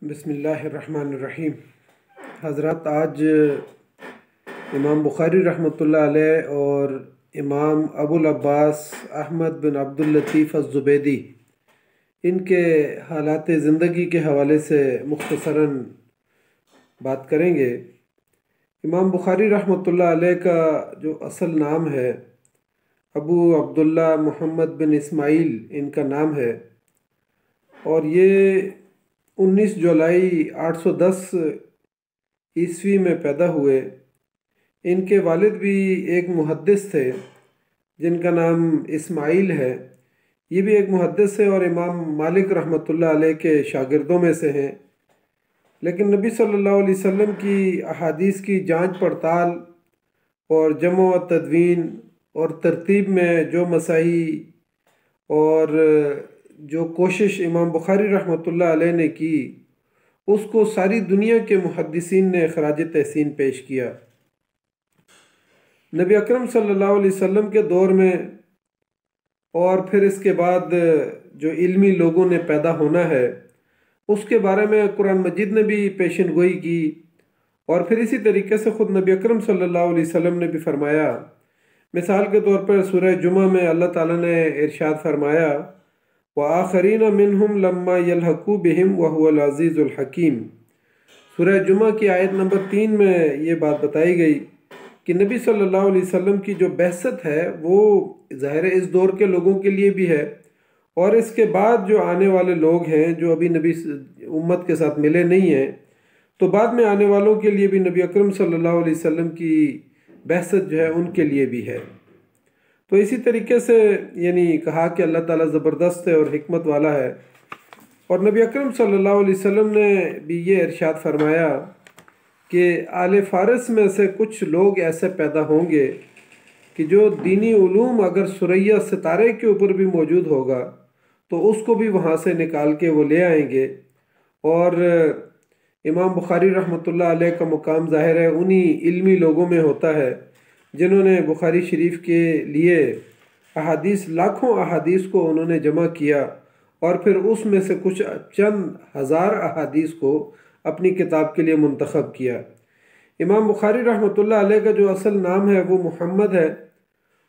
بسم اللہ الرحمن الرحیم۔ حضرات، آج امام بخاری رحمۃ اللہ علیہ اور امام ابو العباس احمد بن عبد اللطیف الزبیدی ان کے حالات زندگی کے حوالے سے مختصراً بات کریں گے۔ امام بخاری رحمۃ اللہ علیہ کا جو اصل نام ہے ابو عبداللہ محمد بن اسماعیل ان کا نام ہے، اور یہ 19 جولائی 810 عیسوی میں پیدا ہوئے۔ ان کے والد بھی ایک محدث تھے جن کا نام اسماعیل ہے، یہ بھی ایک محدث ہے اور امام مالک رحمۃ اللہ علیہ کے شاگردوں میں سے ہیں۔ لیکن نبی صلی اللہ علیہ وسلم کی احادیث کی جانچ پڑتال اور جمع و تدوین اور ترتیب میں جو مساعی اور جو کوشش امام بخاری رحمۃ اللہ علیہ نے کی، اس کو ساری دنیا کے محدثین نے خراج تحسین پیش کیا۔ نبی اکرم صلی اللہ علیہ وسلم کے دور میں اور پھر اس کے بعد جو علمی لوگوں نے پیدا ہونا ہے، اس کے بارے میں قرآن مجید نے بھی پیشن گوئی کی، اور پھر اسی طریقے سے خود نبی اکرم صلی اللہ علیہ وسلم نے بھی فرمایا۔ مثال کے طور پر سورہ جمعہ میں اللہ تعالیٰ نے ارشاد فرمایا، وَآخَرِينَ مِنْهُمْ لَمَّا يَلْحَقُوا بِهِمْ وَهُوَ الْعَزِيزُ الْحَكِيمُ۔ سورہ جمعہ کی آیت نمبر 3 میں یہ بات بتائی گئی کہ نبی صلی اللہ علیہ وسلم کی جو بعثت ہے وہ ظاہر اس دور کے لوگوں کے لیے بھی ہے، اور اس کے بعد جو آنے والے لوگ ہیں جو ابھی نبی امت کے ساتھ ملے نہیں ہیں، تو بعد میں آنے والوں کے لیے بھی نبی اکرم صلی اللہ علیہ وسلم کی بعثت جو ہے ان کے لیے بھی ہے۔ تو اسی طریقے سے یعنی کہا کہ اللہ تعالیٰ زبردست ہے اور حکمت والا ہے، اور نبی اکرم صلی اللہ علیہ وسلم نے بھی یہ ارشاد فرمایا کہ آل فارس میں سے کچھ لوگ ایسے پیدا ہوں گے کہ جو دینی علوم اگر ثریا ستارے کے اوپر بھی موجود ہوگا تو اس کو بھی وہاں سے نکال کے وہ لے آئیں گے۔ اور امام بخاری رحمۃ اللہ علیہ کا مقام ظاہر ہے انہی علمی لوگوں میں ہوتا ہے جنہوں نے بخاری شریف کے لیے احادیث، لاکھوں احادیث کو انہوں نے جمع کیا، اور پھر اس میں سے کچھ چند ہزار احادیث کو اپنی کتاب کے لیے منتخب کیا۔ امام بخاری رحمۃ اللہ علیہ کا جو اصل نام ہے وہ محمد ہے،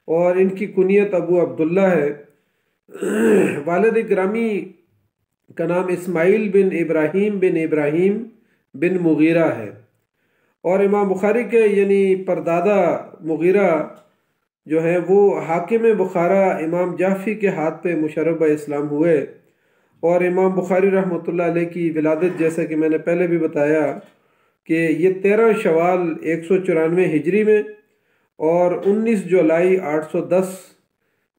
اور ان کی کنیت ابو عبداللہ ہے۔ والد گرامی کا نام اسماعیل بن ابراہیم بن مغیرہ ہے، اور امام بخاری کے یعنی پردادا مغیرہ جو ہیں وہ حاکم بخارا امام جعفری کے ہاتھ پہ مشرف اسلام ہوئے، اور امام بخاری رحمۃ اللہ علیہ کی ولادت جیسا کہ میں نے پہلے بھی بتایا کہ یہ 13 شوال 194 ہجری میں اور 19 جولائی 810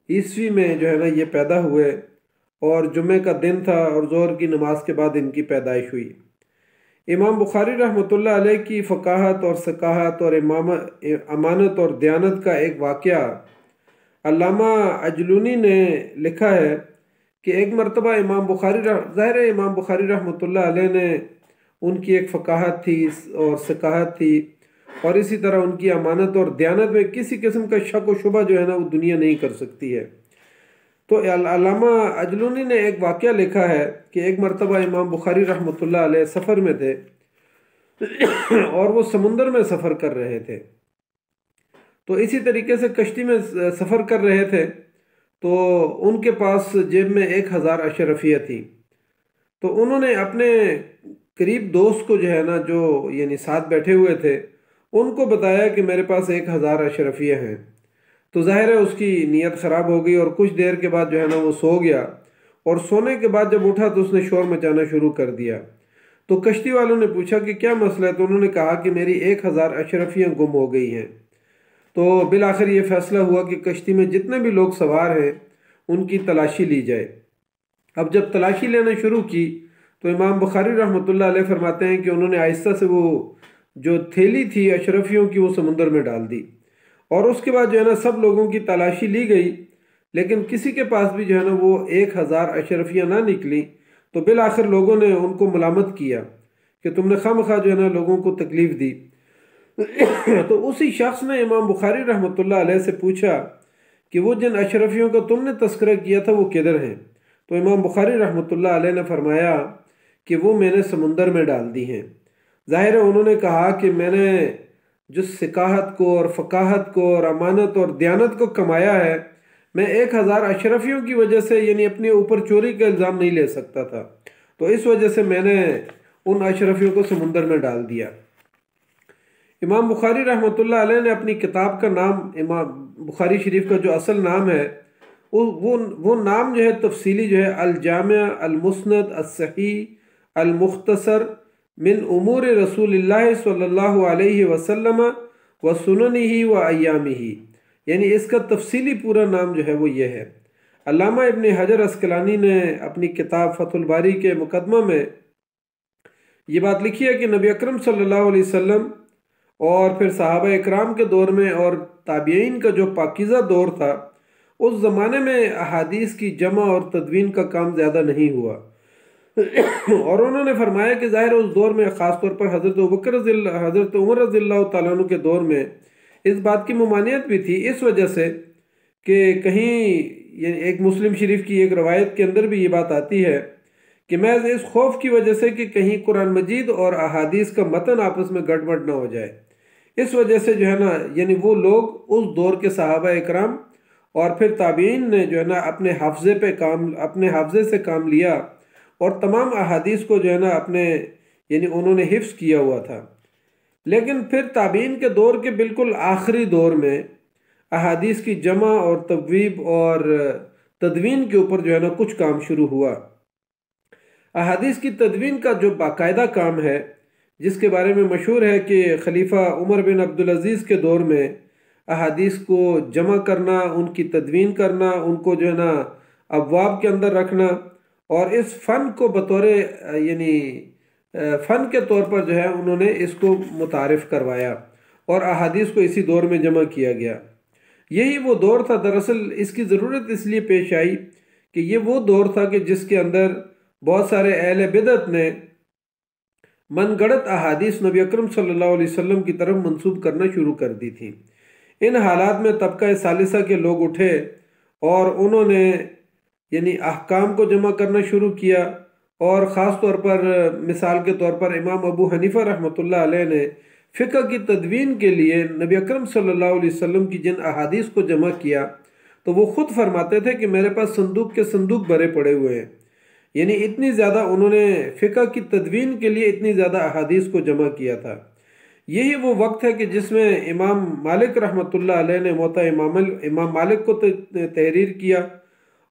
عیسوی میں جو ہے نا یہ پیدا ہوئے، اور جمعہ کا دن تھا اور ظہر کی نماز کے بعد ان کی پیدائش ہوئی۔ امام بخاری رحمۃ اللہ علیہ کی فقاہت اور ثقافت اور امانت اور دیانت کا ایک واقعہ علامہ عجلونی نے لکھا ہے کہ ایک مرتبہ امام بخاری رحمۃ اللہ علیہ نے ان کی ایک فقاہت تھی اور ثقافت تھی، اور اسی طرح ان کی امانت اور دیانت میں کسی قسم کا شک و شبہ جو ہے نا وہ دنیا نہیں کر سکتی ہے۔ تو علامہ عجلونی نے ایک واقعہ لکھا ہے کہ ایک مرتبہ امام بخاری رحمۃ اللہ علیہ سفر میں تھے اور وہ سمندر میں سفر کر رہے تھے، تو اسی طریقے سے کشتی میں سفر کر رہے تھے، تو ان کے پاس جیب میں 1000 اشرفیہ تھی۔ تو انہوں نے اپنے قریب دوست کو جو ہے نا جو یعنی ساتھ بیٹھے ہوئے تھے ان کو بتایا کہ میرے پاس 1000 اشرفیہ ہیں۔ تو ظاہر ہے اس کی نیت خراب ہو گئی، اور کچھ دیر کے بعد جو ہے نا وہ سو گیا، اور سونے کے بعد جب اٹھا تو اس نے شور مچانا شروع کر دیا۔ تو کشتی والوں نے پوچھا کہ کیا مسئلہ ہے، تو انہوں نے کہا کہ میری 1000 اشرفیاں گم ہو گئی ہیں۔ تو بالآخر یہ فیصلہ ہوا کہ کشتی میں جتنے بھی لوگ سوار ہیں ان کی تلاشی لی جائے۔ اب جب تلاشی لینا شروع کی تو امام بخاری رحمۃ اللہ علیہ فرماتے ہیں کہ انہوں نے آہستہ سے وہ جو تھیلی تھی اشرفیوں کی وہ سمندر میں ڈال دی، اور اس کے بعد جو ہے نا سب لوگوں کی تلاشی لی گئی، لیکن کسی کے پاس بھی جو ہے نا وہ 1000 اشرفیاں نہ نکلی۔ تو بالآخر لوگوں نے ان کو ملامت کیا کہ تم نے خواہ جو ہے نا لوگوں کو تکلیف دی۔ تو اسی شخص نے امام بخاری رحمۃ اللہ علیہ سے پوچھا کہ وہ جن اشرفیوں کا تم نے تذکرہ کیا تھا وہ کدھر ہیں؟ تو امام بخاری رحمۃ اللہ علیہ نے فرمایا کہ وہ میں نے سمندر میں ڈال دی ہیں۔ ظاہر ہے انہوں نے کہا کہ میں نے جو ثقاہت کو اور فقاہت کو اور امانت اور دیانت کو کمایا ہے، میں 1000 اشرفیوں کی وجہ سے یعنی اپنے اوپر چوری کا الزام نہیں لے سکتا تھا، تو اس وجہ سے میں نے ان اشرفیوں کو سمندر میں ڈال دیا۔ امام بخاری رحمۃ اللہ علیہ نے اپنی کتاب کا نام، امام بخاری شریف کا جو اصل نام ہے، وہ نام جو ہے تفصیلی جو ہے الجامع المسند الصحیح المختصر من امور رسول اللہ صلی اللہ علیہ وسلم و سننہ و ایامہ، یعنی اس کا تفصیلی پورا نام جو ہے وہ یہ ہے۔ علامہ ابن حجر عسقلانی نے اپنی کتاب فتح الباری کے مقدمہ میں یہ بات لکھی ہے کہ نبی اکرم صلی اللہ علیہ وسلم اور پھر صحابہ اکرام کے دور میں اور تابعین کا جو پاکیزہ دور تھا، اس زمانے میں احادیث کی جمع اور تدوین کا کام زیادہ نہیں ہوا۔ اور انہوں نے فرمایا کہ ظاہر اس دور میں خاص طور پر حضرت عمر رضی اللہ تعالیٰ عنہ کے دور میں اس بات کی ممانعت بھی تھی، اس وجہ سے کہ کہیں ایک مسلم شریف کی ایک روایت کے اندر بھی یہ بات آتی ہے کہ محض اس خوف کی وجہ سے کہ کہیں قرآن مجید اور احادیث کا متن آپس میں گڑبڑ نہ ہو جائے، اس وجہ سے جو ہے نا یعنی وہ لوگ اس دور کے صحابہ اکرام اور پھر تابعین نے جو ہے نا اپنے حافظے سے کام لیا اور تمام احادیث کو جو ہے نا یعنی انہوں نے حفظ کیا ہوا تھا۔ لیکن پھر تابعین کے دور کے بالکل آخری دور میں احادیث کی جمع اور تبویب اور تدوین کے اوپر جو ہے نا کچھ کام شروع ہوا۔ احادیث کی تدوین کا جو باقاعدہ کام ہے، جس کے بارے میں مشہور ہے کہ خلیفہ عمر بن عبدالعزیز کے دور میں احادیث کو جمع کرنا، ان کی تدوین کرنا، ان کو جو ہے نا ابواب کے اندر رکھنا، اور اس فن کو بطور یعنی فن کے طور پر جو ہے انہوں نے اس کو متعارف کروایا اور احادیث کو اسی دور میں جمع کیا گیا۔ یہی وہ دور تھا، دراصل اس کی ضرورت اس لیے پیش آئی کہ یہ وہ دور تھا کہ جس کے اندر بہت سارے اہل بدعت نے من گڑت احادیث نبی اکرم صلی اللہ علیہ وسلم کی طرف منسوب کرنا شروع کر دی تھی۔ ان حالات میں طبقہ ثالثہ کے لوگ اٹھے اور انہوں نے یعنی احکام کو جمع کرنا شروع کیا، اور خاص طور پر مثال کے طور پر امام ابو حنیفہ رحمۃ اللہ علیہ نے فقہ کی تدوین کے لیے نبی اکرم صلی اللہ علیہ وسلم کی جن احادیث کو جمع کیا تو وہ خود فرماتے تھے کہ میرے پاس صندوق کے صندوق بھرے پڑے ہوئے ہیں، یعنی اتنی زیادہ انہوں نے فقہ کی تدوین کے لیے اتنی زیادہ احادیث کو جمع کیا تھا۔ یہی وہ وقت ہے کہ جس میں امام مالک رحمۃ اللہ علیہ نے موطا امام مالک کو تحریر کیا،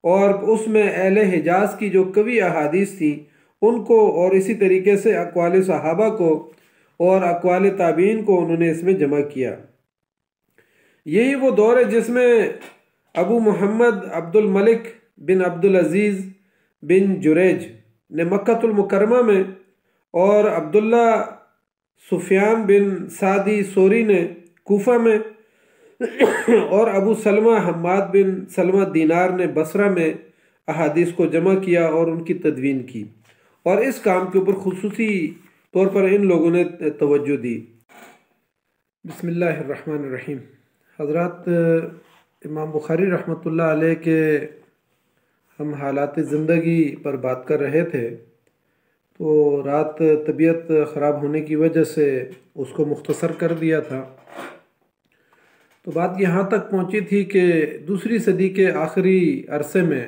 اور اس میں اہل حجاز کی جو قوی احادیث تھیں ان کو، اور اسی طریقے سے اقوال صحابہ کو اور اقوال تابعین کو انہوں نے اس میں جمع کیا۔ یہی وہ دور ہے جس میں ابو محمد عبد الملک بن عبدالعزیز بن جریج نے مکۃ المکرمہ میں، اور عبداللہ سفیان بن سعدی سوری نے کوفہ میں، اور ابو سلمہ حماد بن سلمہ دینار نے بصرہ میں احادیث کو جمع کیا اور ان کی تدوین کی، اور اس کام کے اوپر خصوصی طور پر ان لوگوں نے توجہ دی۔ بسم اللہ الرحمن الرحیم۔ حضرات، امام بخاری رحمۃ اللہ علیہ کے ہم حالات زندگی پر بات کر رہے تھے، تو رات طبیعت خراب ہونے کی وجہ سے اس کو مختصر کر دیا تھا۔ تو بات یہاں تک پہنچی تھی کہ دوسری صدی کے آخری عرصے میں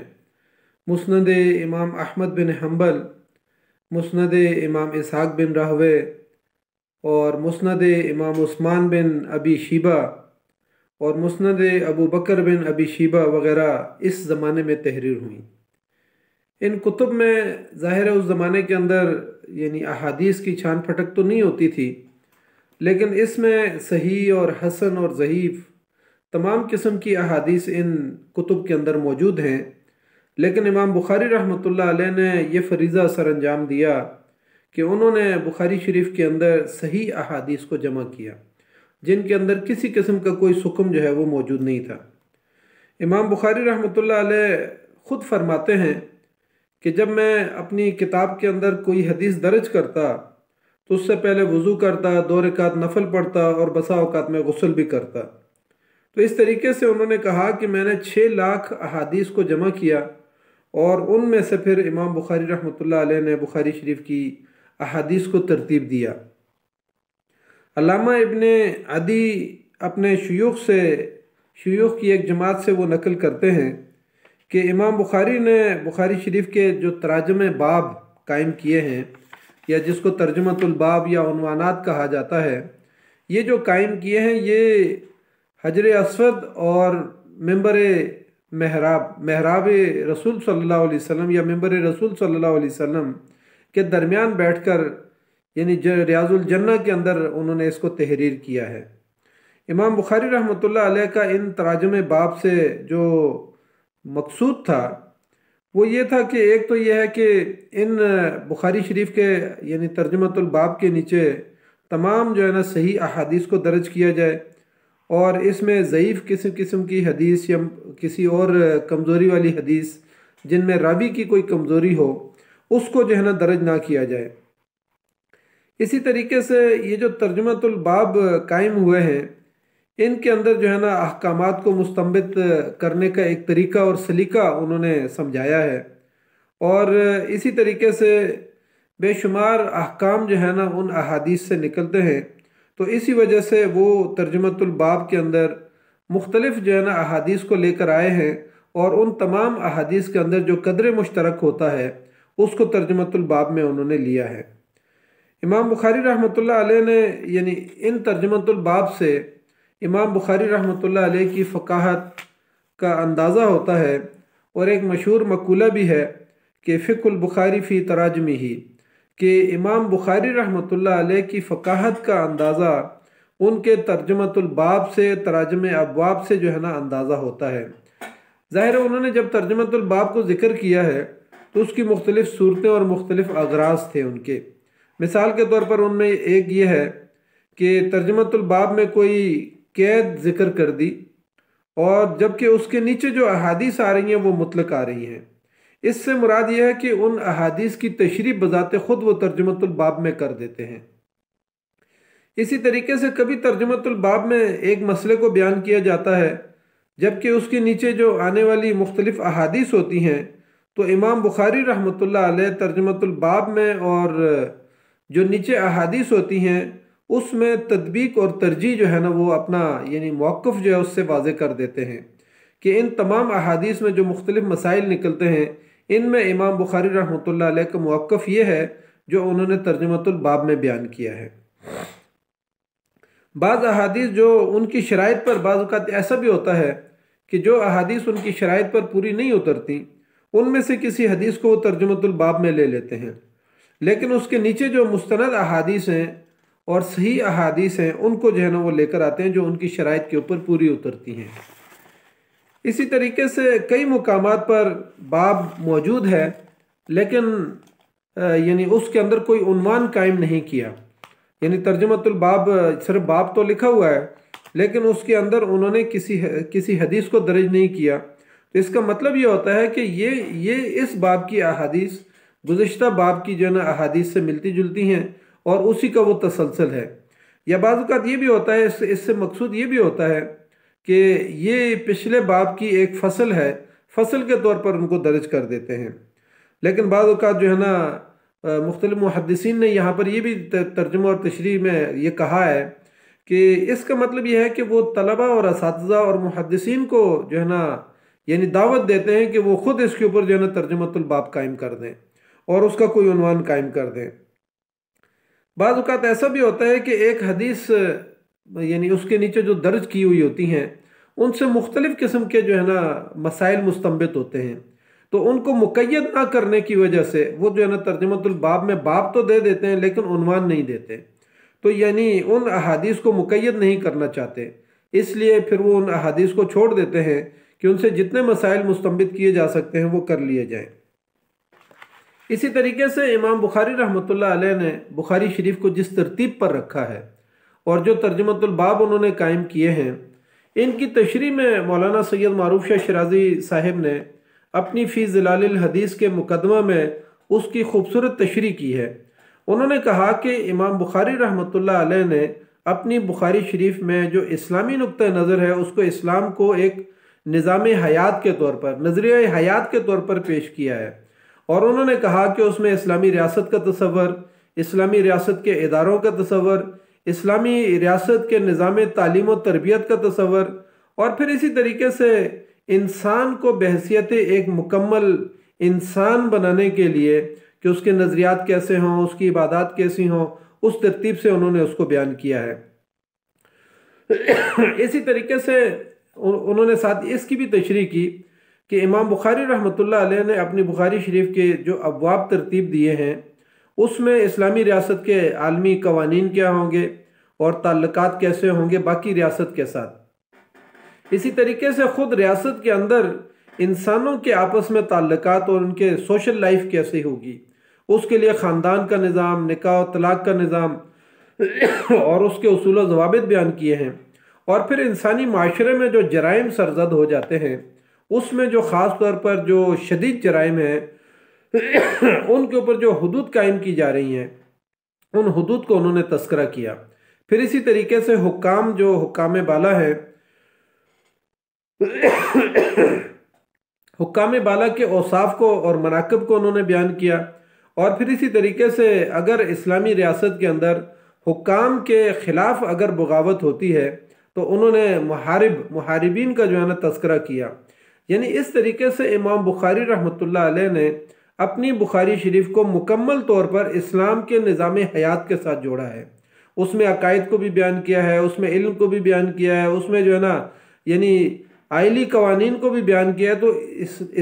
مسند امام احمد بن حنبل، مسند امام اسحاق بن راہوے اور مسند امام عثمان بن ابی شیبہ اور مسند ابو بکر بن ابی شیبہ وغیرہ اس زمانے میں تحریر ہوئیں۔ ان کتب میں ظاہر ہے اس زمانے کے اندر یعنی احادیث کی چھان پھٹک تو نہیں ہوتی تھی، لیکن اس میں صحیح اور حسن اور ضعیف تمام قسم کی احادیث ان کتب کے اندر موجود ہیں۔ لیکن امام بخاری رحمۃ اللہ علیہ نے یہ فریضہ سر انجام دیا کہ انہوں نے بخاری شریف کے اندر صحیح احادیث کو جمع کیا، جن کے اندر کسی قسم کا کوئی سقم جو ہے وہ موجود نہیں تھا۔ امام بخاری رحمۃ اللہ علیہ خود فرماتے ہیں کہ جب میں اپنی کتاب کے اندر کوئی حدیث درج کرتا تو اس سے پہلے وضو کرتا، 2 رکعت نفل پڑھتا اور بسا اوقات میں غسل بھی کرتا۔ تو اس طریقے سے انہوں نے کہا کہ میں نے 6 لاکھ احادیث کو جمع کیا، اور ان میں سے پھر امام بخاری رحمۃ اللہ علیہ نے بخاری شریف کی احادیث کو ترتیب دیا۔ علامہ ابن عدی اپنے شیوخ کی ایک جماعت سے وہ نقل کرتے ہیں کہ امام بخاری نے بخاری شریف کے جو تراجم باب قائم کیے ہیں، یا جس کو ترجمۃ الباب یا عنوانات کہا جاتا ہے، یہ جو قائم کیے ہیں یہ حجر اسود اور محراب رسول صلی اللہ علیہ وسلم یا ممبر رسول صلی اللہ علیہ وسلم کے درمیان بیٹھ کر، یعنی ریاض الجنہ کے اندر انہوں نے اس کو تحریر کیا ہے۔ امام بخاری رحمۃ اللہ علیہ کا ان تراجم باب سے جو مقصود تھا وہ یہ تھا کہ ایک تو یہ ہے کہ ان بخاری شریف کے یعنی ترجمۃ الباب کے نیچے تمام جو ہے نا صحیح احادیث کو درج کیا جائے، اور اس میں ضعیف قسم کی حدیث یا کسی اور کمزوری والی حدیث جن میں راوی کی کوئی کمزوری ہو اس کو جو ہے نا درج نہ کیا جائے۔ اسی طریقے سے یہ جو ترجمۃ الباب قائم ہوئے ہیں ان کے اندر جو ہے نا احکامات کو مستنبط کرنے کا ایک طریقہ اور سلیقہ انہوں نے سمجھایا ہے، اور اسی طریقے سے بے شمار احکام جو ہے نا ان احادیث سے نکلتے ہیں، تو اسی وجہ سے وہ ترجمۃ الباب کے اندر مختلف جو ہے نا احادیث کو لے کر آئے ہیں، اور ان تمام احادیث کے اندر جو قدر مشترک ہوتا ہے اس کو ترجمۃ الباب میں انہوں نے لیا ہے۔ امام بخاری رحمۃ اللہ علیہ نے یعنی ان ترجمۃ الباب سے امام بخاری رحمۃ اللہ علیہ کی فقاہت کا اندازہ ہوتا ہے، اور ایک مشہور مقولہ بھی ہے کہ فقہ البخاری فی تراجمہ ہی، کہ امام بخاری رحمۃ اللہ علیہ کی فقاہت کا اندازہ ان کے ترجمۃ الباب سے، تراجم ابواب سے جو ہے نا اندازہ ہوتا ہے۔ ظاہر ہے انہوں نے جب ترجمۃ الباب کو ذکر کیا ہے تو اس کی مختلف صورتیں اور مختلف اغراض تھے ان کے۔ مثال کے طور پر ان میں ایک یہ ہے کہ ترجمۃ الباب میں کوئی قید ذکر کر دی، اور جبکہ اس کے نیچے جو احادیث آ رہی ہیں وہ مطلق آ رہی ہیں۔ اس سے مراد یہ ہے کہ ان احادیث کی تشریح بذات خود وہ ترجمۃ الباب میں کر دیتے ہیں۔ اسی طریقے سے کبھی ترجمۃ الباب میں ایک مسئلے کو بیان کیا جاتا ہے، جبکہ اس کے نیچے جو آنے والی مختلف احادیث ہوتی ہیں، تو امام بخاری رحمۃ اللہ علیہ ترجمۃ الباب میں اور جو نیچے احادیث ہوتی ہیں اس میں تطبیق اور ترجیح جو ہے نا وہ اپنا یعنی موقف جو ہے اس سے واضح کر دیتے ہیں کہ ان تمام احادیث میں جو مختلف مسائل نکلتے ہیں ان میں امام بخاری رحمۃ اللہ علیہ کا موقف یہ ہے جو انہوں نے ترجمۃ الباب میں بیان کیا ہے۔ بعض احادیث جو ان کی شرائط پر، بعض اوقات ایسا بھی ہوتا ہے کہ جو احادیث ان کی شرائط پر پوری نہیں اترتی ان میں سے کسی حدیث کو وہ ترجمۃ الباب میں لے لیتے ہیں، لیکن اس کے نیچے جو مستند احادیث ہیں اور صحیح احادیث ہیں ان کو جو ہے نا وہ لے کر آتے ہیں جو ان کی شرائط کے اوپر پوری اترتی ہیں۔ اسی طریقے سے کئی مقامات پر باب موجود ہے لیکن یعنی اس کے اندر کوئی عنوان قائم نہیں کیا، یعنی ترجمۃ الباب صرف باب تو لکھا ہوا ہے لیکن اس کے اندر انہوں نے کسی حدیث کو درج نہیں کیا، تو اس کا مطلب یہ ہوتا ہے کہ یہ اس باب کی احادیث گزشتہ باب کی جو ہے نا احادیث سے ملتی جلتی ہیں اور اسی کا وہ تسلسل ہے۔ یا بعض اوقات یہ بھی ہوتا ہے، اس سے مقصود یہ بھی ہوتا ہے کہ یہ پچھلے باب کی ایک فصل ہے، فصل کے طور پر ان کو درج کر دیتے ہیں۔ لیکن بعض اوقات جو ہے نا مختلف محدثین نے یہاں پر یہ بھی ترجمہ اور تشریح میں یہ کہا ہے کہ اس کا مطلب یہ ہے کہ وہ طلبہ اور اساتذہ اور محدثین کو جو ہے نا یعنی دعوت دیتے ہیں کہ وہ خود اس کے اوپر جو ہے نا ترجمۃ الباب قائم کر دیں اور اس کا کوئی عنوان قائم کر دیں۔ بعض اوقات ایسا بھی ہوتا ہے کہ ایک حدیث یعنی اس کے نیچے جو درج کی ہوئی ہوتی ہیں ان سے مختلف قسم کے جو ہے نا مسائل مستنبط ہوتے ہیں، تو ان کو مقید نہ کرنے کی وجہ سے وہ جو ہے نا ترجمۃ الباب میں باب تو دے دیتے ہیں لیکن عنوان نہیں دیتے، تو یعنی ان احادیث کو مقید نہیں کرنا چاہتے، اس لیے پھر وہ ان احادیث کو چھوڑ دیتے ہیں کہ ان سے جتنے مسائل مستنبط کیے جا سکتے ہیں وہ کر لیے جائیں۔ اسی طریقے سے امام بخاری رحمۃ اللہ علیہ نے بخاری شریف کو جس ترتیب پر رکھا ہے اور جو ترجمۃ الباب انہوں نے قائم کیے ہیں، ان کی تشریح میں مولانا سید معروف شاہ شرازی صاحب نے اپنی فی ظلال الحدیث کے مقدمہ میں اس کی خوبصورت تشریح کی ہے۔ انہوں نے کہا کہ امام بخاری رحمۃ اللہ علیہ نے اپنی بخاری شریف میں جو اسلامی نقطہ نظر ہے اس کو اسلام کو ایک نظام حیات کے طور پر، نظریہ حیات کے طور پر پیش کیا ہے، اور انہوں نے کہا کہ اس میں اسلامی ریاست کا تصور، اسلامی ریاست کے اداروں کا تصور، اسلامی ریاست کے نظام تعلیم و تربیت کا تصور، اور پھر اسی طریقے سے انسان کو بحیثیت ایک مکمل انسان بنانے کے لیے کہ اس کے نظریات کیسے ہوں، اس کی عبادات کیسی ہوں، اس ترتیب سے انہوں نے اس کو بیان کیا ہے۔ اسی طریقے سے انہوں نے ساتھ اس کی بھی تشریح کی کہ امام بخاری رحمۃ اللہ علیہ نے اپنی بخاری شریف کے جو ابواب ترتیب دیے ہیں اس میں اسلامی ریاست کے عالمی قوانین کیا ہوں گے اور تعلقات کیسے ہوں گے باقی ریاست کے ساتھ۔ اسی طریقے سے خود ریاست کے اندر انسانوں کے آپس میں تعلقات اور ان کے سوشل لائف کیسے ہوگی، اس کے لیے خاندان کا نظام، نکاح و طلاق کا نظام اور اس کے اصول و ضوابط بیان کیے ہیں، اور پھر انسانی معاشرے میں جو جرائم سرزد ہو جاتے ہیں اس میں جو خاص طور پر جو شدید جرائم ہیں ان کے اوپر جو حدود قائم کی جا رہی ہیں ان حدود کو انہوں نے تذکرہ کیا۔ پھر اسی طریقے سے حکام جو حکام بالا ہے، حکام بالا کے اوصاف کو اور مناقب کو انہوں نے بیان کیا، اور پھر اسی طریقے سے اگر اسلامی ریاست کے اندر حکام کے خلاف اگر بغاوت ہوتی ہے تو انہوں نے محاربین کا جو ہے نا تذکرہ کیا۔ یعنی اس طریقے سے امام بخاری رحمۃ اللہ علیہ نے اپنی بخاری شریف کو مکمل طور پر اسلام کے نظام حیات کے ساتھ جوڑا ہے، اس میں عقائد کو بھی بیان کیا ہے، اس میں علم کو بھی بیان کیا ہے، اس میں جو ہے نا یعنی آئلی قوانین کو بھی بیان کیا ہے۔ تو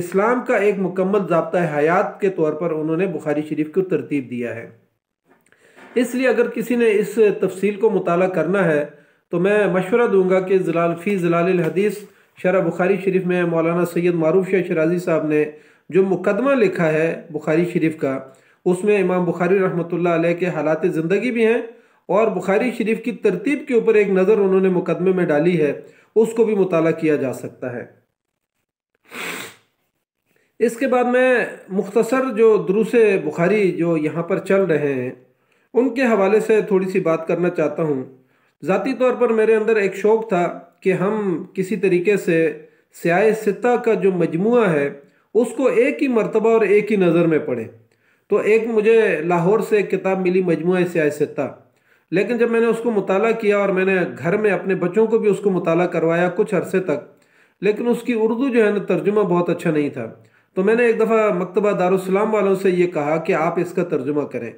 اسلام کا ایک مکمل ضابطہ حیات کے طور پر انہوں نے بخاری شریف کو ترتیب دیا ہے۔ اس لیے اگر کسی نے اس تفصیل کو مطالعہ کرنا ہے تو میں مشورہ دوں گا کہ فی ظلال الحدیث شرح بخاری شریف میں مولانا سید معروف شاہ شرازی صاحب نے جو مقدمہ لکھا ہے بخاری شریف کا، اس میں امام بخاری رحمۃ اللہ علیہ کے حالات زندگی بھی ہیں، اور بخاری شریف کی ترتیب کے اوپر ایک نظر انہوں نے مقدمے میں ڈالی ہے، اس کو بھی مطالعہ کیا جا سکتا ہے۔ اس کے بعد میں مختصر جو دروس بخاری جو یہاں پر چل رہے ہیں ان کے حوالے سے تھوڑی سی بات کرنا چاہتا ہوں۔ ذاتی طور پر میرے اندر ایک شوق تھا کہ ہم کسی طریقے سے سیاہ ستہ کا جو مجموعہ ہے اس کو ایک ہی مرتبہ اور ایک ہی نظر میں پڑھیں۔ تو ایک مجھے لاہور سے ایک کتاب ملی مجموعہ سیاہ ستہ، لیکن جب میں نے اس کو مطالعہ کیا اور میں نے گھر میں اپنے بچوں کو بھی اس کو مطالعہ کروایا کچھ عرصے تک، لیکن اس کی اردو جو ہے نا ترجمہ بہت اچھا نہیں تھا، تو میں نے ایک دفعہ مکتبہ دارالسلام والوں سے یہ کہا کہ آپ اس کا ترجمہ کریں۔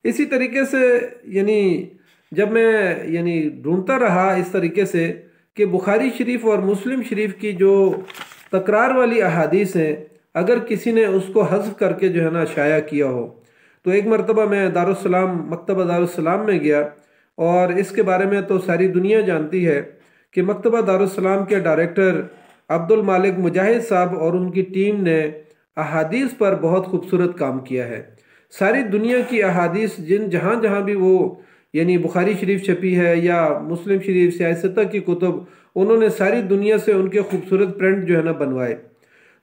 اسی طریقے سے یعنی جب میں ڈھونڈتا رہا اس طریقے سے کہ بخاری شریف اور مسلم شریف کی جو تکرار والی احادیث ہیں اگر کسی نے اس کو حذف کر کے جو ہے نا شائع کیا ہو، تو ایک مرتبہ میں مکتبہ دارالسلام میں گیا، اور اس کے بارے میں تو ساری دنیا جانتی ہے کہ مکتبہ دارالسلام کے ڈائریکٹر عبد المالک مجاہد صاحب اور ان کی ٹیم نے احادیث پر بہت خوبصورت کام کیا ہے۔ ساری دنیا کی احادیث جہاں بھی وہ یعنی بخاری شریف چھپی ہے یا مسلم شریف سیاہ ستہ کی کتب، انہوں نے ساری دنیا سے ان کے خوبصورت پرنٹ جو ہے نا بنوائے۔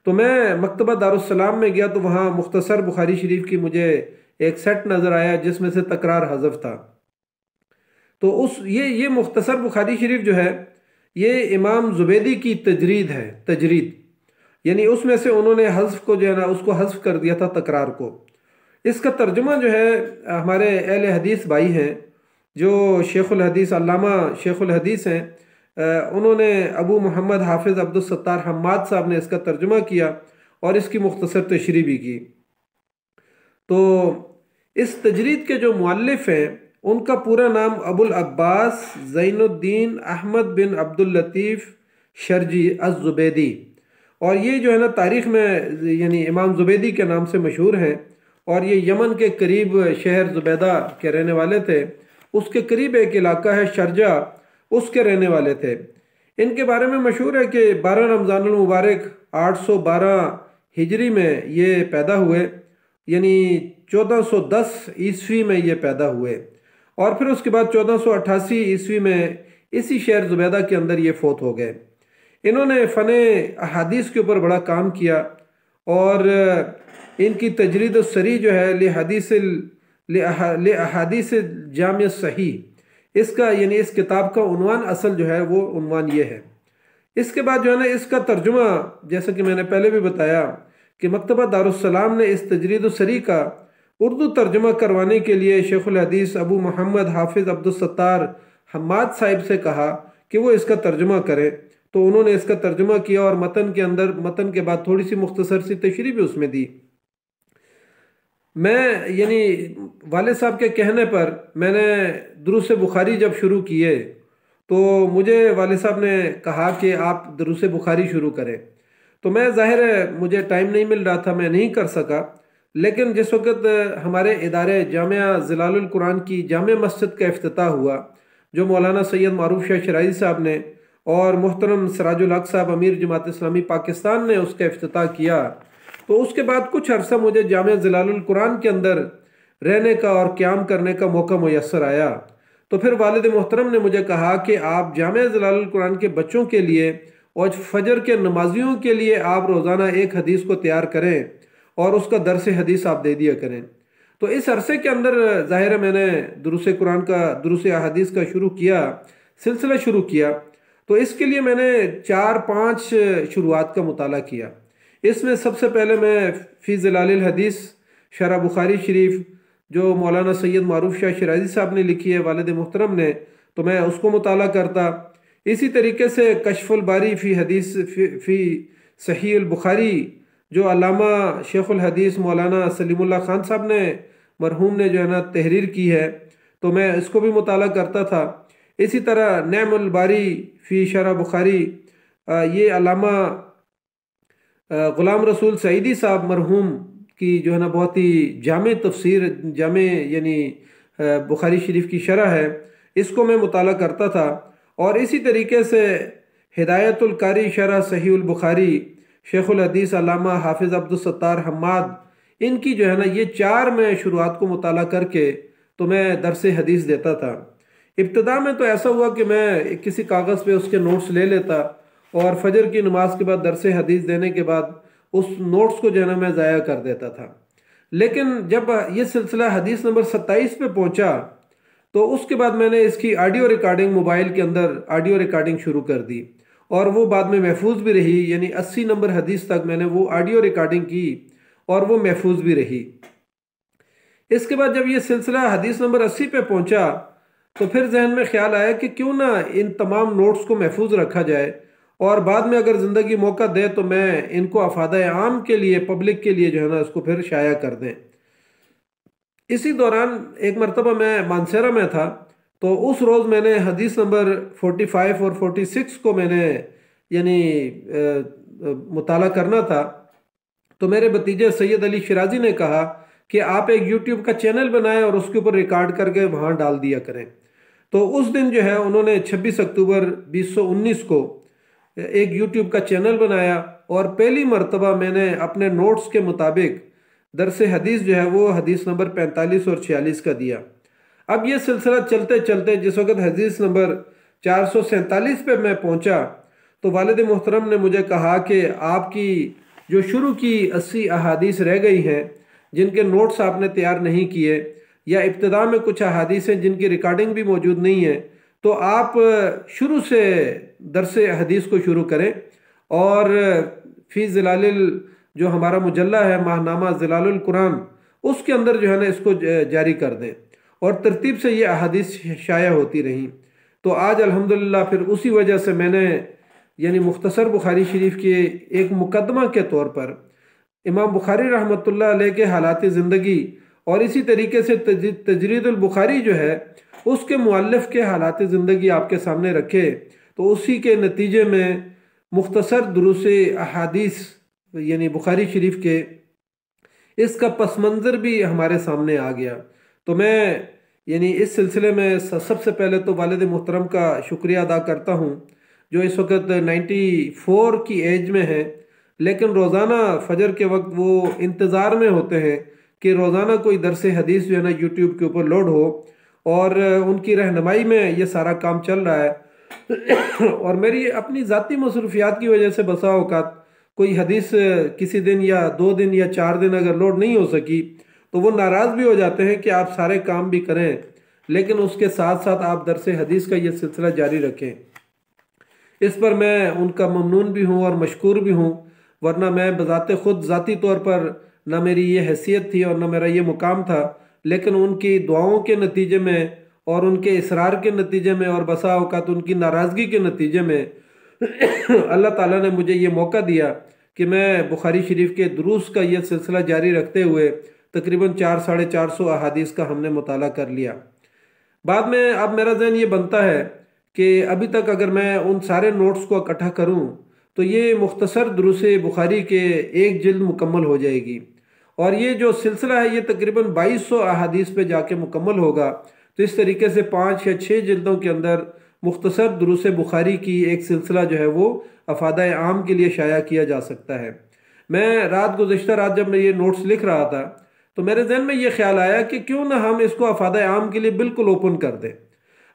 تو میں مکتبہ دارالسلام میں گیا تو وہاں مختصر بخاری شریف کی مجھے ایک سیٹ نظر آیا جس میں سے تکرار حذف تھا۔ تو یہ مختصر بخاری شریف جو ہے یہ امام زبیدی کی تجرید یعنی اس میں سے انہوں نے حذف کو جو ہے نا اس کو حذف کر دیا تھا تکرار کو۔ اس کا ترجمہ جو ہے ہمارے اہل حدیث بھائی ہیں جو شیخ الحدیث علامہ شیخ الحدیث ہیں، انہوں نے ابو محمد حافظ عبدالستار حماد صاحب نے اس کا ترجمہ کیا اور اس کی مختصر تشریح بھی کی۔ تو اس تجرید کے جو مؤلف ہیں ان کا پورا نام ابو العباس زین الدین احمد بن عبد اللطیف شرجی الزبیدی، اور یہ جو ہے نا تاریخ میں یعنی امام زبیدی کے نام سے مشہور ہیں، اور یہ یمن کے قریب شہر زبیدہ کے رہنے والے تھے، اس کے قریب ایک علاقہ ہے شرجہ، اس کے رہنے والے تھے۔ ان کے بارے میں مشہور ہے کہ 12 رمضان المبارک 812 ہجری میں یہ پیدا ہوئے، یعنی 1410 عیسوی میں یہ پیدا ہوئے، اور پھر اس کے بعد 1488 عیسوی میں اسی شہر زبیدہ کے اندر یہ فوت ہو گئے۔ انہوں نے فن احادیث کے اوپر بڑا کام کیا، اور ان کی تجرید السری جو ہے لأحادیث جامع صحیح، اس کا یعنی اس کتاب کا عنوان اصل جو ہے وہ عنوان یہ ہے۔ اس کے بعد جو ہے نا اس کا ترجمہ، جیسا کہ میں نے پہلے بھی بتایا کہ مکتبہ دارالسلام نے اس تجرید السری کا اردو ترجمہ کروانے کے لیے شیخ الحدیث ابو محمد حافظ عبدالستار حماد صاحب سے کہا کہ وہ اس کا ترجمہ کریں، تو انہوں نے اس کا ترجمہ کیا اور متن کے بعد تھوڑی سی مختصر سی تشریح بھی اس میں دی۔ میں یعنی والد صاحب کے کہنے پر میں نے دروس بخاری جب شروع کیے تو مجھے والد صاحب نے کہا کہ آپ دروس بخاری شروع کریں، تو میں ظاہر ہے مجھے ٹائم نہیں مل رہا تھا، میں نہیں کر سکا۔ لیکن جس وقت ہمارے ادارے جامعہ ظلال القرآن کی جامع مسجد کا افتتاح ہوا، جو مولانا سید معروف شاہ شرائطی صاحب نے اور محترم سراج الحق صاحب امیر جماعت اسلامی پاکستان نے اس کا افتتاح کیا، تو اس کے بعد کچھ عرصہ مجھے جامعہ ظلال القرآن کے اندر رہنے کا اور قیام کرنے کا موقع میسر آیا۔ تو پھر والد محترم نے مجھے کہا کہ آپ جامعہ ظلال القرآن کے بچوں کے لیے اور فجر کے نمازیوں کے لیے آپ روزانہ ایک حدیث کو تیار کریں اور اس کا درس حدیث آپ دے دیا کریں۔ تو اس عرصے کے اندر ظاہر ہے میں نے دروس قرآن کا، دروس احادیث کا سلسلہ شروع کیا۔ تو اس کے لیے میں نے 4-5 شروعات کا مطالعہ کیا۔ اس میں سب سے پہلے میں فی ظلال الحدیث شرح بخاری شریف جو مولانا سید معروف شاہ شرائطی صاحب نے لکھی ہے والد محترم نے، تو میں اس کو مطالعہ کرتا۔ اسی طریقے سے کشف الباری فی صحیح البخاری جو علامہ شیخ الحدیث مولانا سلیم اللہ خان صاحب نے مرحوم نے جو ہے نا تحریر کی ہے، تو میں اس کو بھی مطالعہ کرتا تھا۔ اسی طرح نعم الباری فی شرح بخاری، یہ علامہ غلام رسول سعیدی صاحب مرحوم کی جو ہے نا بہت ہی جامع تفسیر، جامع یعنی بخاری شریف کی شرح ہے، اس کو میں مطالعہ کرتا تھا۔ اور اسی طریقے سے ہدایت القاری شرح صحیح البخاری شیخ الحدیث علامہ حافظ عبدالستار حماد، ان کی جو ہے نا یہ 4 میں شروعات کو مطالعہ کر کے تو میں درس حدیث دیتا تھا۔ ابتدا میں تو ایسا ہوا کہ میں کسی کاغذ پہ اس کے نوٹس لے لیتا اور فجر کی نماز کے بعد درس حدیث دینے کے بعد اس نوٹس کو جو ہے نا میں ضائع کر دیتا تھا۔ لیکن جب یہ سلسلہ حدیث نمبر 27 پہ پہنچا تو اس کے بعد میں نے اس کی آڈیو ریکارڈنگ موبائل کے اندر آڈیو ریکارڈنگ شروع کر دی، اور وہ بعد میں محفوظ بھی رہی، یعنی 80 نمبر حدیث تک میں نے وہ آڈیو ریکارڈنگ کی اور وہ محفوظ بھی رہی۔ اس کے بعد جب یہ سلسلہ حدیث نمبر 80 پہ پہنچا تو پھر ذہن میں خیال آیا کہ کیوں نہ ان تمام نوٹس کو محفوظ رکھا جائے، اور بعد میں اگر زندگی موقع دے تو میں ان کو افادہ عام کے لیے، پبلک کے لیے جو ہے نا اس کو پھر شائع کر دیں۔ اسی دوران ایک مرتبہ میں مانسیرہ میں تھا، تو اس روز میں نے حدیث نمبر 45 اور 46 کو میں نے یعنی مطالعہ کرنا تھا، تو میرے بھتیجے سید علی شرازی نے کہا کہ آپ ایک یوٹیوب کا چینل بنائیں اور اس کے اوپر ریکارڈ کر کے وہاں ڈال دیا کریں۔ تو اس دن جو ہے انہوں نے 26 اکتوبر 2019 کو ایک یوٹیوب کا چینل بنایا، اور پہلی مرتبہ میں نے اپنے نوٹس کے مطابق درس حدیث جو ہے وہ حدیث نمبر 45 اور 46 کا دیا۔ اب یہ سلسلہ چلتے چلتے جس وقت حدیث نمبر 447 پہ میں پہنچا تو والد محترم نے مجھے کہا کہ آپ کی جو شروع کی 80 احادیث رہ گئی ہیں جن کے نوٹس آپ نے تیار نہیں کیے، یا ابتدا میں کچھ احادیث ہیں جن کی ریکارڈنگ بھی موجود نہیں ہے، تو آپ شروع سے درس حدیث کو شروع کریں، اور فی ظلال جو ہمارا مجلہ ہے ماہنامہ ظلال القرآن، اس کے اندر جو ہے نا اس کو جاری کر دیں، اور ترتیب سے یہ احادیث شائع ہوتی رہیں۔ تو آج الحمدللہ پھر اسی وجہ سے میں نے یعنی مختصر بخاری شریف کے ایک مقدمہ کے طور پر امام بخاری رحمۃ اللہ علیہ کے حالات زندگی، اور اسی طریقے سے تجرید البخاری جو ہے اس کے مؤلف کے حالات زندگی آپ کے سامنے رکھے، تو اسی کے نتیجے میں مختصر دروس احادیث یعنی بخاری شریف کے اس کا پس منظر بھی ہمارے سامنے آ گیا۔ تو میں یعنی اس سلسلے میں سب سے پہلے تو والد محترم کا شکریہ ادا کرتا ہوں جو اس وقت 94 کی ایج میں ہیں، لیکن روزانہ فجر کے وقت وہ انتظار میں ہوتے ہیں کہ روزانہ کوئی درس حدیث جو ہے نا یوٹیوب کے اوپر لوڈ ہو، اور ان کی رہنمائی میں یہ سارا کام چل رہا ہے۔ اور میری اپنی ذاتی مصروفیات کی وجہ سے بسا اوقات کوئی حدیث کسی دن یا 2 دن یا 4 دن اگر لوڈ نہیں ہو سکی تو وہ ناراض بھی ہو جاتے ہیں کہ آپ سارے کام بھی کریں، لیکن اس کے ساتھ ساتھ آپ درس حدیث کا یہ سلسلہ جاری رکھیں۔ اس پر میں ان کا ممنون بھی ہوں اور مشکور بھی ہوں، ورنہ میں بذات خود ذاتی طور پر نہ میری یہ حیثیت تھی اور نہ میرا یہ مقام تھا، لیکن ان کی دعاؤں کے نتیجے میں اور ان کے اصرار کے نتیجے میں اور بسا اوقات ان کی ناراضگی کے نتیجے میں اللہ تعالیٰ نے مجھے یہ موقع دیا کہ میں بخاری شریف کے دروس کا یہ سلسلہ جاری رکھتے ہوئے تقریباً 400-450 احادیث کا ہم نے مطالعہ کر لیا۔ بعد میں اب میرا ذہن یہ بنتا ہے کہ ابھی تک اگر میں ان سارے نوٹس کو اکٹھا کروں تو یہ مختصر دروس بخاری کے ایک جلد مکمل ہو جائے گی، اور یہ جو سلسلہ ہے یہ تقریباً 2200 احادیث پہ جا کے مکمل ہوگا۔ تو اس طریقے سے 5 یا 6 جلدوں کے اندر مختصر دروس بخاری کی ایک سلسلہ جو ہے وہ افادہ عام کے لیے شائع کیا جا سکتا ہے۔ میں گزشتہ رات جب میں یہ نوٹس لکھ رہا تھا تو میرے ذہن میں یہ خیال آیا کہ کیوں نہ ہم اس کو افادہ عام کے لیے بالکل اوپن کر دیں۔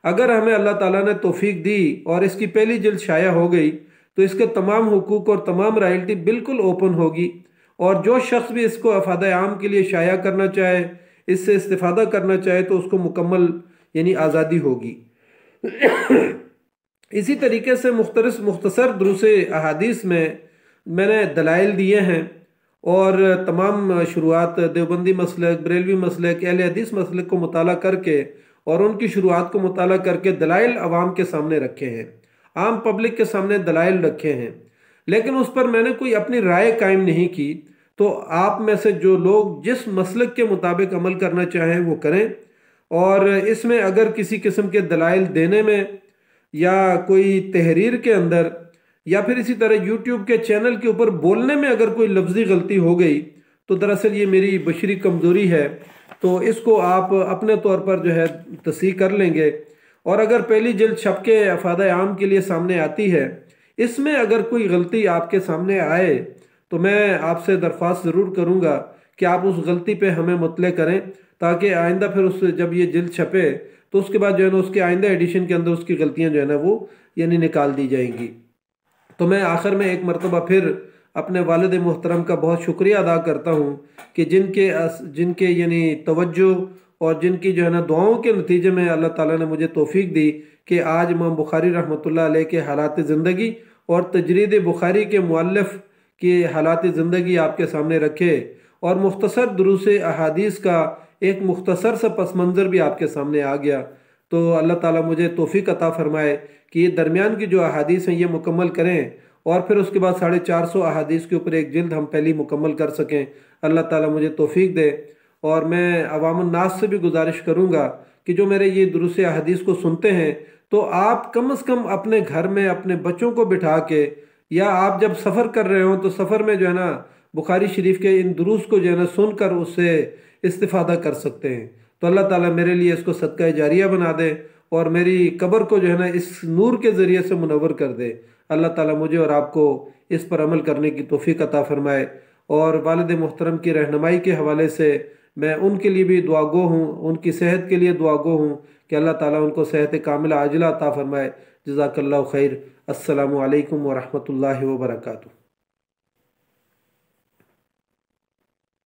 اگر ہمیں اللہ تعالیٰ نے توفیق دی اور اس کی پہلی جلد شائع ہو گئی تو اس کے تمام حقوق اور تمام رائلٹی بالکل اوپن ہوگی، اور جو شخص بھی اس کو افادہ عام کے لیے شائع کرنا چاہے، اس سے استفادہ کرنا چاہے، تو اس کو مکمل یعنی آزادی ہوگی۔ اسی طریقے سے مختصر دروس احادیث میں نے دلائل دیے ہیں، اور تمام شروعات دیوبندی مسلک، بریلوی مسلک، اہل حدیث مسلک کو مطالعہ کر کے اور ان کی شروعات کو مطالعہ کر کے دلائل عوام کے سامنے رکھے ہیں، عام پبلک کے سامنے دلائل رکھے ہیں، لیکن اس پر میں نے کوئی اپنی رائے قائم نہیں کی۔ تو آپ میں سے جو لوگ جس مسلک کے مطابق عمل کرنا چاہیں وہ کریں، اور اس میں اگر کسی قسم کے دلائل دینے میں یا کوئی تحریر کے اندر یا پھر اسی طرح یوٹیوب کے چینل کے اوپر بولنے میں اگر کوئی لفظی غلطی ہو گئی تو دراصل یہ میری بشری کمزوری ہے، تو اس کو آپ اپنے طور پر جو ہے تصحیح کر لیں گے۔ اور اگر پہلی جلد چھپ کے افادہ عام کے لیے سامنے آتی ہے، اس میں اگر کوئی غلطی آپ کے سامنے آئے تو میں آپ سے درخواست ضرور کروں گا کہ آپ اس غلطی پہ ہمیں مطلع کریں، تاکہ آئندہ پھر جب یہ جلد چھپے تو اس کے بعد جو ہے نا اس کے آئندہ ایڈیشن کے اندر اس کی غلطیاں جو ہے نا وہ یعنی نکال دی جائیں گی۔ تو میں آخر میں ایک مرتبہ پھر اپنے والد محترم کا بہت شکریہ ادا کرتا ہوں کہ جن کے یعنی توجہ اور جن کی جو ہے نا دعاؤں کے نتیجے میں اللہ تعالیٰ نے مجھے توفیق دی کہ آج امام بخاری رحمۃ اللہ علیہ کے حالات زندگی اور تجرید بخاری کے مؤلف کے حالات زندگی آپ کے سامنے رکھے، اور مختصر دروس احادیث کا ایک مختصر سا پس منظر بھی آپ کے سامنے آ گیا۔ تو اللہ تعالیٰ مجھے توفیق عطا فرمائے کہ یہ درمیان کی جو احادیث ہیں یہ مکمل کریں، اور پھر اس کے بعد 450 احادیث کے اوپر ایک جلد ہم پہلی مکمل کر سکیں۔ اللہ تعالیٰ مجھے توفیق دے، اور میں عوام الناس سے بھی گزارش کروں گا کہ جو میرے یہ دروس احادیث کو سنتے ہیں تو آپ کم از کم اپنے گھر میں اپنے بچوں کو بٹھا کے، یا آپ جب سفر کر رہے ہوں تو سفر میں جو ہے نا بخاری شریف کے ان دروس کو جو ہے نا سن کر اس سے استفادہ کر سکتے ہیں۔ تو اللہ تعالیٰ میرے لیے اس کو صدقہ جاریہ بنا دے، اور میری قبر کو جو ہے نا اس نور کے ذریعے سے منور کر دے۔ اللہ تعالیٰ مجھے اور آپ کو اس پر عمل کرنے کی توفیق عطا فرمائے، اور والد محترم کی رہنمائی کے حوالے سے میں ان کے لیے بھی دعا گو ہوں، ان کی صحت کے لیے دعا گو ہوں کہ اللہ تعالیٰ ان کو صحت کاملہ عاجلہ عطا فرمائے۔ جزاک اللہ خیر۔ السلام علیکم ورحمۃ اللہ وبرکاتہ۔